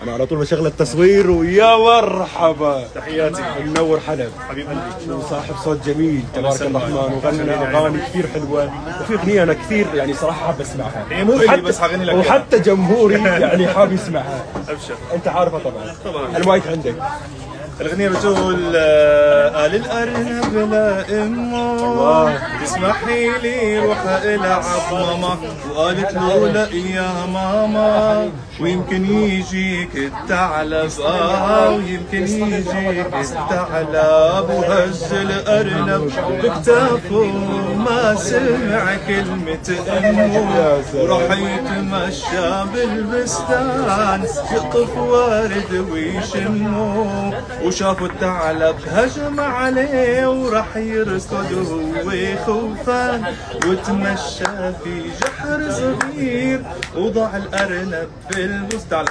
انا على طول بشغل التصوير ويا مرحبا. تحياتي منور حلب حبيب قلبي. وصاحب صوت جميل تبارك الرحمن، وغنى اغاني كثير حلوه، وفي اغنيه انا كثير يعني صراحه حاب اسمعها. هي مو إلي بس حغني لك وحتى جمهوري يعني حاب يسمعها. ابشر. انت عارفها طبعا. طبعا. المايك عندك. الأغنية بتقول قال الأرنب لأمه تسمحي لي روح ألعب ماما، وقالت له لا يا ماما ويمكن يجيك الثعلب ويمكن يجيك الثعلب. وهز الأرنب بكتافه ما سمع كلمة أمه، وراح يتمشى بالبستان يقطف ورد ويشمه، وشافوا الثعلب هجم عليه وراح يركض وهو خوفان، وتمشى في جحر صغير وضع الأرنب في البستان.